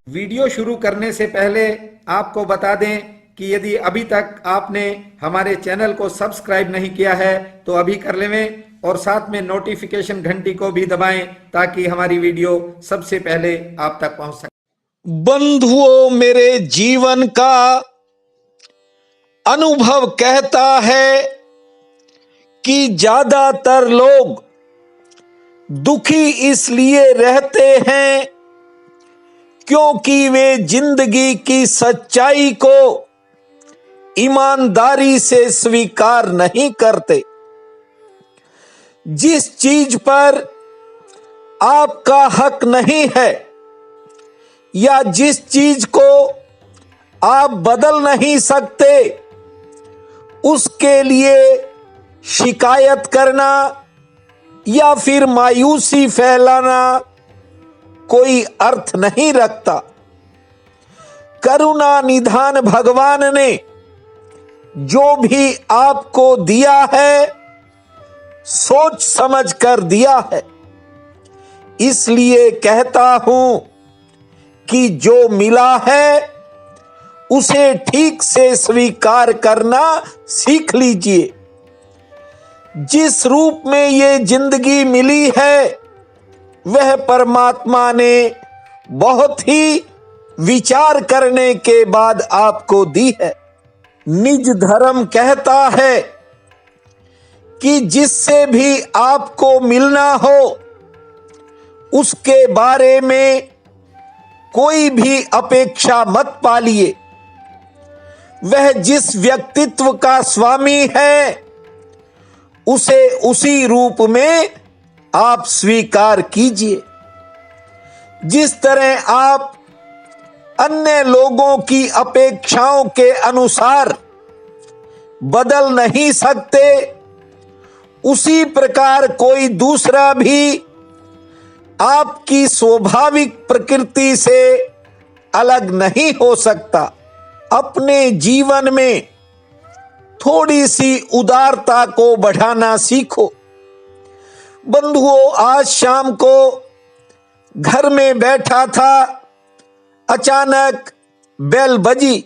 Video शुरू करने से पहले आपको बता दें कि यदि अभी तक आपने हमारे चैनल को सब्सक्राइब नहीं किया है तो अभी कर लें और साथ में नोटिफिकेशन घंटी को भी दबाएं ताकि हमारी वीडियो सबसे पहले आप तक पहुंच सके। बंधुओं, मेरे जीवन का अनुभव कहता है कि ज्यादातर लोग दुखी इसलिए रहते हैं क्योंकि वे जिंदगी की सच्चाई को ईमानदारी से स्वीकार नहीं करते। जिस चीज पर आपका हक नहीं है या जिस चीज को आप बदल नहीं सकते, उसके लिए शिकायत करना या फिर मायूसी फैलाना कोई अर्थ नहीं रखता। करुणा निधान भगवान ने जो भी आपको दिया है सोच समझ कर दिया है। इसलिए कहता हूं कि जो मिला है उसे ठीक से स्वीकार करना सीख लीजिए। जिस रूप में ये जिंदगी मिली है वह परमात्मा ने बहुत ही विचार करने के बाद आपको दी है। निज धर्म कहता है कि जिससे भी आपको मिलना हो उसके बारे में कोई भी अपेक्षा मत पालिए। वह जिस व्यक्तित्व का स्वामी है उसे उसी रूप में आप स्वीकार कीजिए। जिस तरह आप अन्य लोगों की अपेक्षाओं के अनुसार बदल नहीं सकते, उसी प्रकार कोई दूसरा भी आपकी स्वाभाविक प्रकृति से अलग नहीं हो सकता। अपने जीवन में थोड़ी सी उदारता को बढ़ाना सीखो। बंधुओं, आज शाम को घर में बैठा था, अचानक बेल बजी।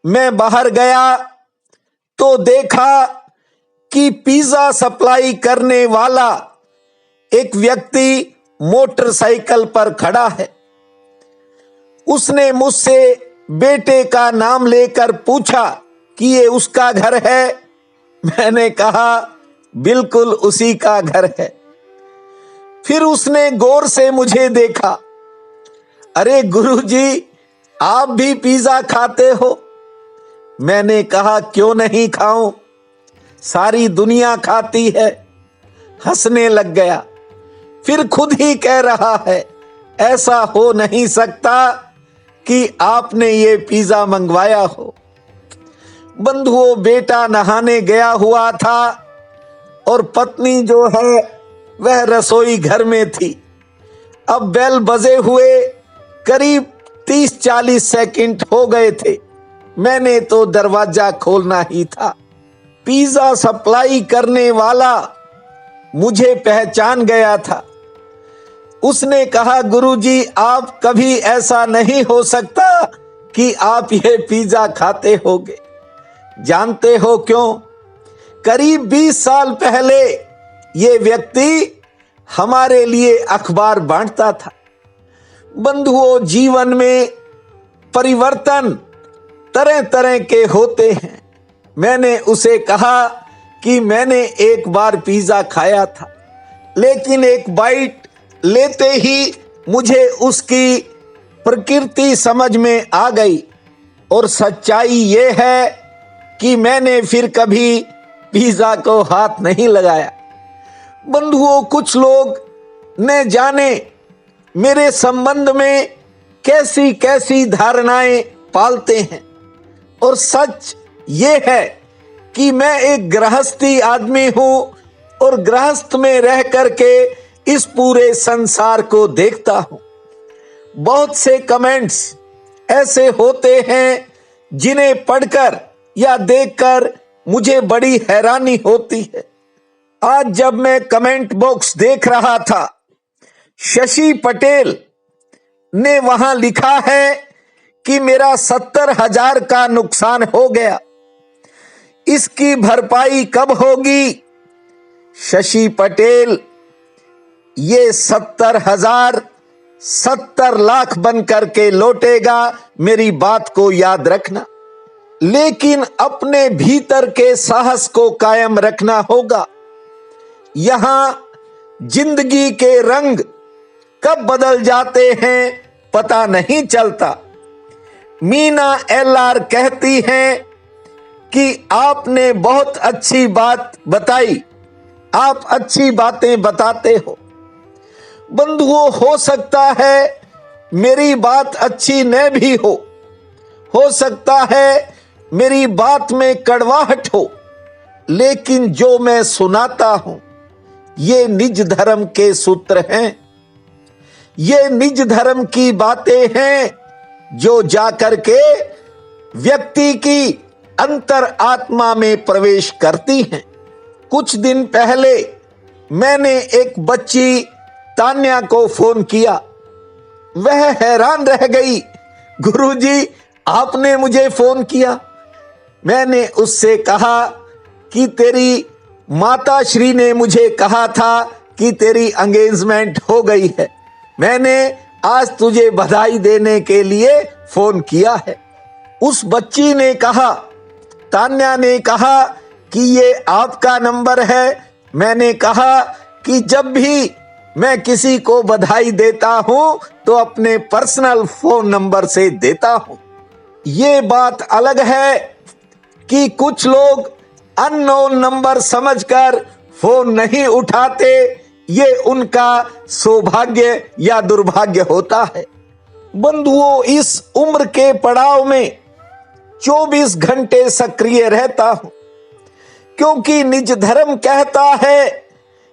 मैं बाहर गया तो देखा कि पिज्जा सप्लाई करने वाला एक व्यक्ति मोटरसाइकिल पर खड़ा है। उसने मुझसे बेटे का नाम लेकर पूछा कि ये उसका घर है। मैंने कहा बिल्कुल उसी का घर है। फिर उसने गौर से मुझे देखा। अरे गुरुजी, आप भी पिज्जा खाते हो? मैंने कहा क्यों नहीं खाऊं, सारी दुनिया खाती है। हंसने लग गया। फिर खुद ही कह रहा है ऐसा हो नहीं सकता कि आपने ये पिज्जा मंगवाया हो। बंधुओं, बेटा नहाने गया हुआ था और पत्नी जो है वह रसोई घर में थी। अब बेल बजे हुए करीब 30-40 सेकंड हो गए थे। मैंने तो दरवाजा खोलना ही था। पिज्जा सप्लाई करने वाला मुझे पहचान गया था। उसने कहा गुरुजी, आप कभी ऐसा नहीं हो सकता कि आप ये पिज्जा खाते होगे। जानते हो क्यों? करीब 20 साल पहले ये व्यक्ति हमारे लिए अखबार बांटता था। बंधुओं, जीवन में परिवर्तन तरह तरह के होते हैं। मैंने उसे कहा कि मैंने एक बार पिज्जा खाया था, लेकिन एक बाइट लेते ही मुझे उसकी प्रकृति समझ में आ गई और सच्चाई ये है कि मैंने फिर कभी पिज्जा को हाथ नहीं लगाया। बंधुओं, कुछ लोग न जाने मेरे संबंध में कैसी कैसी धारणाएं पालते हैं, और सच ये है कि मैं एक गृहस्थी आदमी हूं और गृहस्थ में रह करके इस पूरे संसार को देखता हूं। बहुत से कमेंट्स ऐसे होते हैं जिन्हें पढ़कर या देखकर मुझे बड़ी हैरानी होती है। आज जब मैं कमेंट बॉक्स देख रहा था, शशि पटेल ने वहां लिखा है कि मेरा 70,000 का नुकसान हो गया, इसकी भरपाई कब होगी? शशि पटेल, ये 70,000 70 लाख बन करके लौटेगा, मेरी बात को याद रखना। लेकिन अपने भीतर के साहस को कायम रखना होगा। यहां जिंदगी के रंग कब बदल जाते हैं पता नहीं चलता। मीना LR कहती हैं कि आपने बहुत अच्छी बात बताई, आप अच्छी बातें बताते हो। बंधुओं, हो सकता है मेरी बात अच्छी न भी हो सकता है मेरी बात में कड़वाहट हो, लेकिन जो मैं सुनाता हूं ये निज धर्म के सूत्र हैं, ये निज धर्म की बातें हैं जो जाकर के व्यक्ति की अंतर आत्मा में प्रवेश करती हैं। कुछ दिन पहले मैंने एक बच्ची तान्या को फोन किया। वह हैरान रह गई, गुरुजी आपने मुझे फोन किया। मैंने उससे कहा कि तेरी माता श्री ने मुझे कहा था कि तेरी एंगेजमेंट हो गई है, मैंने आज तुझे बधाई देने के लिए फोन किया है। उस बच्ची ने कहा, तान्या ने कहा कि ये आपका नंबर है। मैंने कहा कि जब भी मैं किसी को बधाई देता हूं तो अपने पर्सनल फोन नंबर से देता हूं। ये बात अलग है कि कुछ लोग अननोन नंबर समझकर फोन नहीं उठाते, ये उनका सौभाग्य या दुर्भाग्य होता है। बंधुओं, इस उम्र के पड़ाव में 24 घंटे सक्रिय रहता हूं, क्योंकि निज धर्म कहता है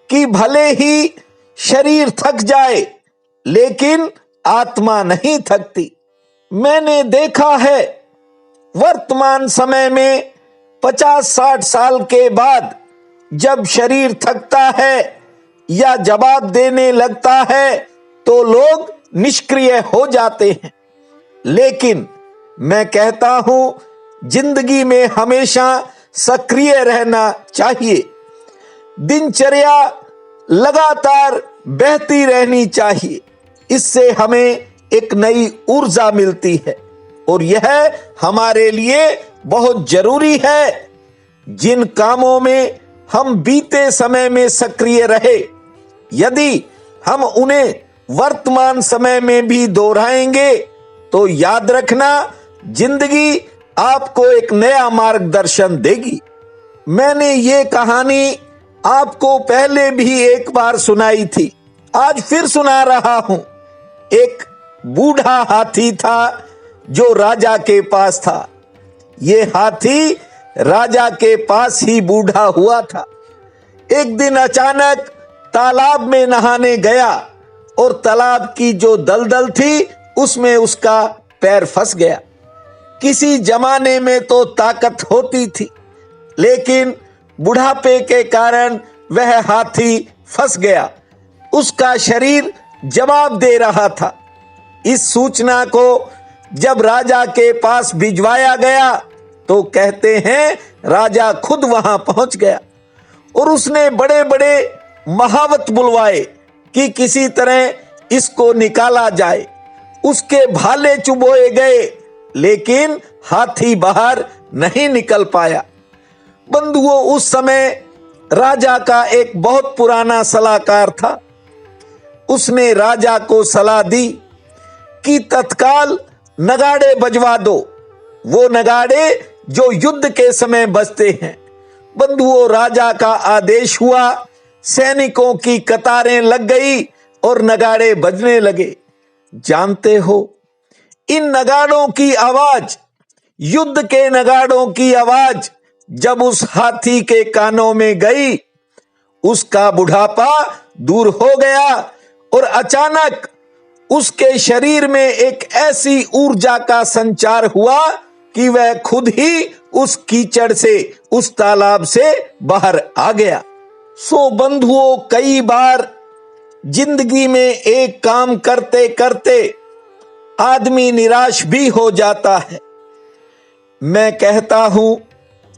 कि भले ही शरीर थक जाए लेकिन आत्मा नहीं थकती। मैंने देखा है वर्तमान समय में 50-60 साल के बाद जब शरीर थकता है या जवाब देने लगता है तो लोग निष्क्रिय हो जाते हैं, लेकिन मैं कहता हूं जिंदगी में हमेशा सक्रिय रहना चाहिए। दिनचर्या लगातार बहती रहनी चाहिए, इससे हमें एक नई ऊर्जा मिलती है और यह हमारे लिए बहुत जरूरी है। जिन कामों में हम बीते समय में सक्रिय रहे, यदि हम उन्हें वर्तमान समय में भी दोहराएंगे तो याद रखना जिंदगी आपको एक नया मार्गदर्शन देगी। मैंने ये कहानी आपको पहले भी एक बार सुनाई थी, आज फिर सुना रहा हूं। एक बूढ़ा हाथी था जो राजा के पास था। ये हाथी राजा के पास ही बूढ़ा हुआ था। एक दिन अचानक तालाब में नहाने गया और तालाब की जो दलदल थी उसमें उसका पैर फंस गया। किसी जमाने में तो ताकत होती थी, लेकिन बुढ़ापे के कारण वह हाथी फंस गया। उसका शरीर जवाब दे रहा था। इस सूचना को जब राजा के पास भिजवाया गया तो कहते हैं राजा खुद वहां पहुंच गया और उसने बड़े बड़े महावत बुलवाए कि किसी तरह इसको निकाला जाए। उसके भाले चुबोए गए, लेकिन हाथी बाहर नहीं निकल पाया। बंधुओं, उस समय राजा का एक बहुत पुराना सलाहकार था। उसने राजा को सलाह दी कि तत्काल नगाड़े बजवा दो, वो नगाड़े जो युद्ध के समय बजते हैं। बंधुओं, राजा का आदेश हुआ, सैनिकों की कतारें लग गई और नगाड़े बजने लगे। जानते हो, इन नगाड़ों की आवाज, युद्ध के नगाड़ों की आवाज जब उस हाथी के कानों में गई, उसका बुढ़ापा दूर हो गया और अचानक उसके शरीर में एक ऐसी ऊर्जा का संचार हुआ कि वह खुद ही उस कीचड़ से, उस तालाब से बाहर आ गया। सो बंधुओं, कई बार जिंदगी में एक काम करते करते आदमी निराश भी हो जाता है। मैं कहता हूं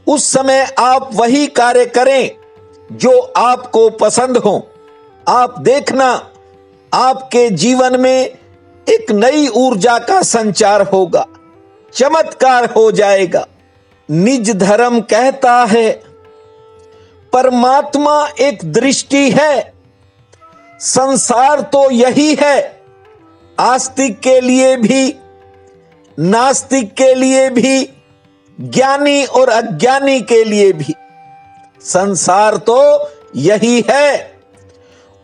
उस समय आप वही कार्य करें जो आपको पसंद हो। आप देखना आपके जीवन में एक नई ऊर्जा का संचार होगा, चमत्कार हो जाएगा। निज धर्म कहता है परमात्मा एक दृष्टि है, संसार तो यही है। आस्तिक के लिए भी, नास्तिक के लिए भी, ज्ञानी और अज्ञानी के लिए भी संसार तो यही है।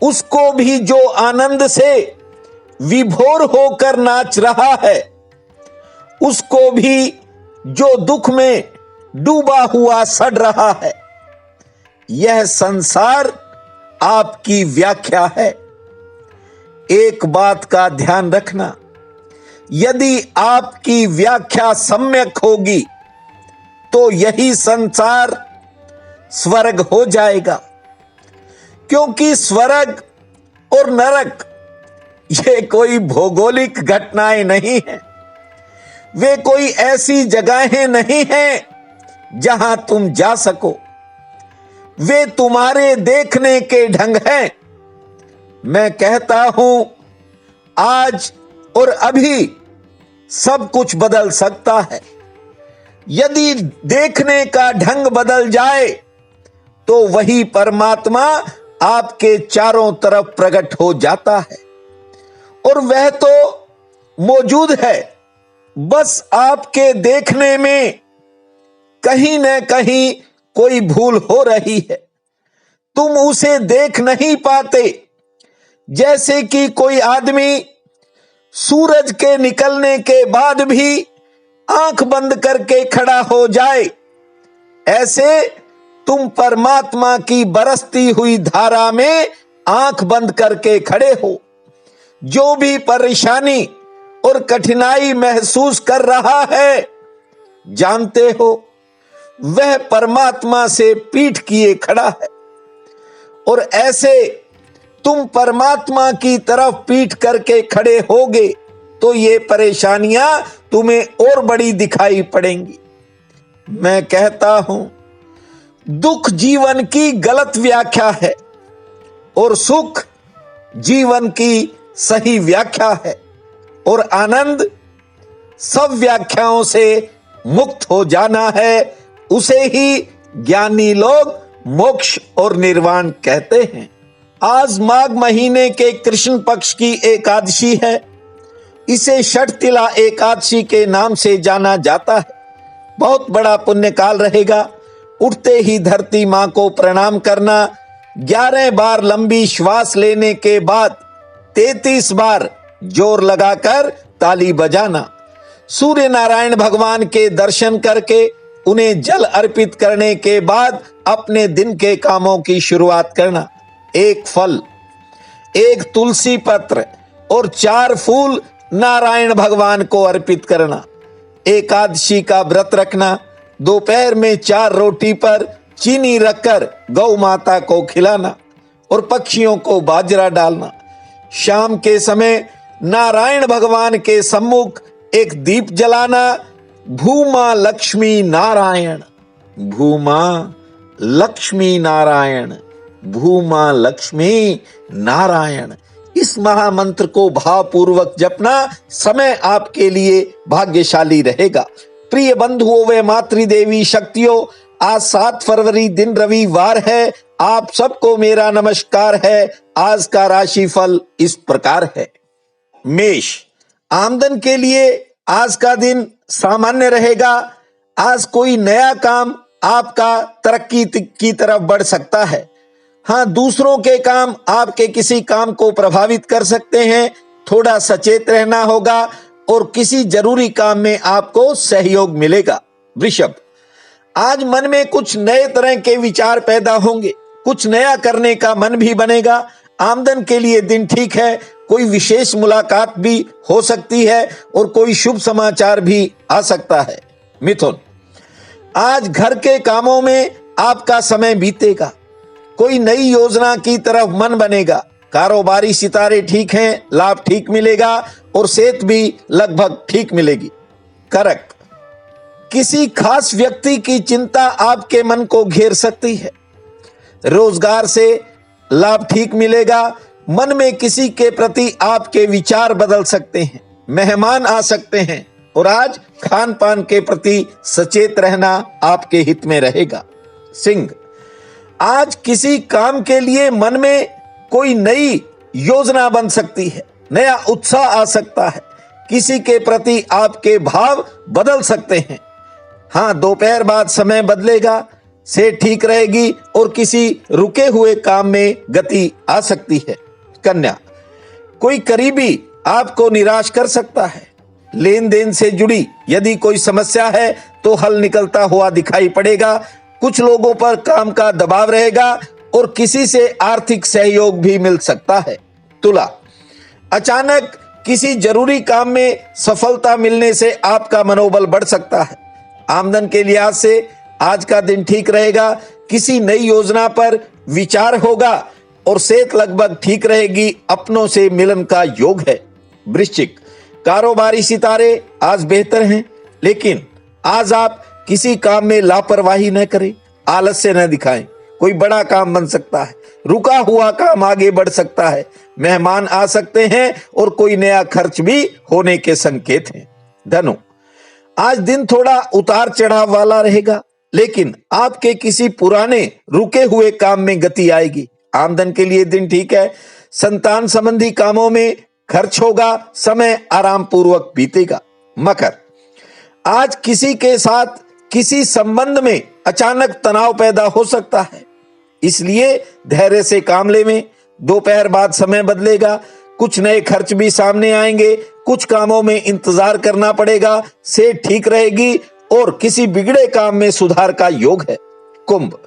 उसको भी जो आनंद से विभोर होकर नाच रहा है, उसको भी जो दुख में डूबा हुआ सड़ रहा है। यह संसार आपकी व्याख्या है। एक बात का ध्यान रखना, यदि आपकी व्याख्या सम्यक होगी तो यही संसार स्वर्ग हो जाएगा। क्योंकि स्वर्ग और नरक ये कोई भौगोलिक घटनाएं नहीं हैं, वे कोई ऐसी जगहें नहीं हैं जहां तुम जा सको। वे तुम्हारे देखने के ढंग हैं। मैं कहता हूं आज और अभी सब कुछ बदल सकता है। यदि देखने का ढंग बदल जाए तो वही परमात्मा आपके चारों तरफ प्रकट हो जाता है और वह तो मौजूद है, बस आपके देखने में कहीं न कहीं कोई भूल हो रही है। तुम उसे देख नहीं पाते। जैसे कि कोई आदमी सूरज के निकलने के बाद भी आंख बंद करके खड़ा हो जाए, ऐसे तुम परमात्मा की बरसती हुई धारा में आंख बंद करके खड़े हो। जो भी परेशानी और कठिनाई महसूस कर रहा है, जानते हो वह परमात्मा से पीठ किए खड़ा है। और ऐसे तुम परमात्मा की तरफ पीठ करके खड़े होगे तो ये परेशानियां तुम्हें और बड़ी दिखाई पड़ेंगी। मैं कहता हूं दुख जीवन की गलत व्याख्या है और सुख जीवन की सही व्याख्या है, और आनंद सब व्याख्याओं से मुक्त हो जाना है। उसे ही ज्ञानी लोग मोक्ष और निर्वाण कहते हैं। आज माघ महीने के कृष्ण पक्ष की एकादशी है। इसे षटतिला एकादशी के नाम से जाना जाता है। बहुत बड़ा पुण्य काल रहेगा। उठते ही धरती मां को प्रणाम करना, 11 बार लंबी श्वास लेने के बाद 33 बार जोर लगाकर ताली बजाना, सूर्य नारायण भगवान के दर्शन करके उन्हें जल अर्पित करने के बाद अपने दिन के कामों की शुरुआत करना। 1 फल, 1 तुलसी पत्र और 4 फूल नारायण भगवान को अर्पित करना। एकादशी का व्रत रखना। दोपहर में 4 रोटी पर चीनी रखकर गौ माता को खिलाना और पक्षियों को बाजरा डालना। शाम के समय नारायण भगवान के सम्मुख एक दीप जलाना। भूमा लक्ष्मी नारायण, भूमा लक्ष्मी नारायण, भूमा लक्ष्मी नारायण। इस महामंत्र को भावपूर्वक जपना। समय आपके लिए भाग्यशाली रहेगा। प्रिय बंधुओं व मातृदेवी शक्तियों, आज 7 फरवरी दिन रविवार है। आप सबको मेरा नमस्कार है। आज का राशिफल इस प्रकार है। मेष, आमदन के लिए आज का दिन सामान्य रहेगा। आज कोई नया काम आपका तरक्की की तरफ बढ़ सकता है। हाँ, दूसरों के काम आपके किसी काम को प्रभावित कर सकते हैं। थोड़ा सचेत रहना होगा और किसी जरूरी काम में आपको सहयोग मिलेगा। वृषभ, आज मन में कुछ नए तरह के विचार पैदा होंगे। कुछ नया करने का मन भी बनेगा। आमदन के लिए दिन ठीक है। कोई विशेष मुलाकात भी हो सकती है और कोई शुभ समाचार भी आ सकता है। मिथुन, आज घर के कामों में आपका समय बीतेगा। कोई नई योजना की तरफ मन बनेगा। कारोबारी सितारे ठीक हैं, लाभ ठीक मिलेगा और सेहत भी लगभग ठीक मिलेगी। कर्क, किसी खास व्यक्ति की चिंता आपके मन को घेर सकती है। रोजगार से लाभ ठीक मिलेगा। मन में किसी के प्रति आपके विचार बदल सकते हैं। मेहमान आ सकते हैं और आज खान पान के प्रति सचेत रहना आपके हित में रहेगा। सिंह, आज किसी काम के लिए मन में कोई नई योजना बन सकती है। नया उत्साह आ सकता है। किसी के प्रति आपके भाव बदल सकते हैं। हाँ, दोपहर बाद समय बदलेगा, से ठीक रहेगी और किसी रुके हुए काम में गति आ सकती है। कन्या, कोई करीबी आपको निराश कर सकता है। लेन देन से जुड़ी यदि कोई समस्या है तो हल निकलता हुआ दिखाई पड़ेगा। कुछ लोगों पर काम का दबाव रहेगा और किसी से आर्थिक सहयोग भी मिल सकता है। तुला, अचानक किसी जरूरी काम में सफलता मिलने से आपका मनोबल बढ़ सकता है। आमदन के लिहाज से आज का दिन ठीक रहेगा। किसी नई योजना पर विचार होगा और सेहत लगभग ठीक रहेगी। अपनों से मिलन का योग है। वृश्चिक, कारोबारी सितारे आज बेहतर हैं, लेकिन आज आप किसी काम में लापरवाही न करें, आलस्य न दिखाएं। कोई बड़ा काम बन सकता है। रुका हुआ काम आगे बढ़ सकता है। मेहमान आ सकते हैं और कोई नया खर्च भी होने के संकेत हैं। धनु, आज दिन थोड़ा उतार चढ़ाव वाला रहेगा, लेकिन आपके किसी पुराने रुके हुए काम में गति आएगी। आमदन के लिए दिन ठीक है। संतान संबंधी कामों में खर्च होगा। समय आराम पूर्वक बीतेगा। मकर, आज किसी के साथ किसी संबंध में अचानक तनाव पैदा हो सकता है, इसलिए धैर्य से काम लें। दोपहर बाद समय बदलेगा। कुछ नए खर्च भी सामने आएंगे। कुछ कामों में इंतजार करना पड़ेगा। से ठीक रहेगी और किसी बिगड़े काम में सुधार का योग है। कुंभ,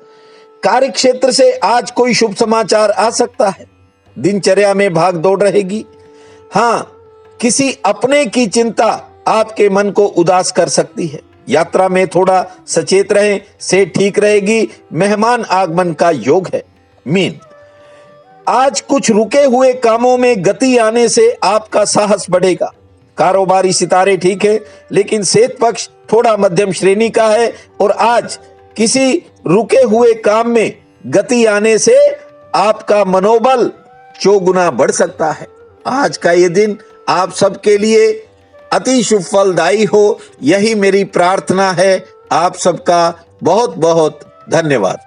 कार्य क्षेत्र से आज कोई शुभ समाचार आ सकता है। दिनचर्या में भाग दौड़ रहेगी। हाँ, किसी अपने की चिंता आपके मन को उदास कर सकती है। यात्रा में थोड़ा सचेत रहें, से ठीक रहेगी। मेहमान आगमन का योग है। मीन, आज कुछ रुके हुए कामों में गति आने से आपका साहस बढ़ेगा। कारोबारी सितारे ठीक है, लेकिन सेहत पक्ष थोड़ा मध्यम श्रेणी का है और आज किसी रुके हुए काम में गति आने से आपका मनोबल चौगुना बढ़ सकता है। आज का ये दिन आप सबके लिए अति शुभ फलदायी हो, यही मेरी प्रार्थना है। आप सबका बहुत बहुत धन्यवाद।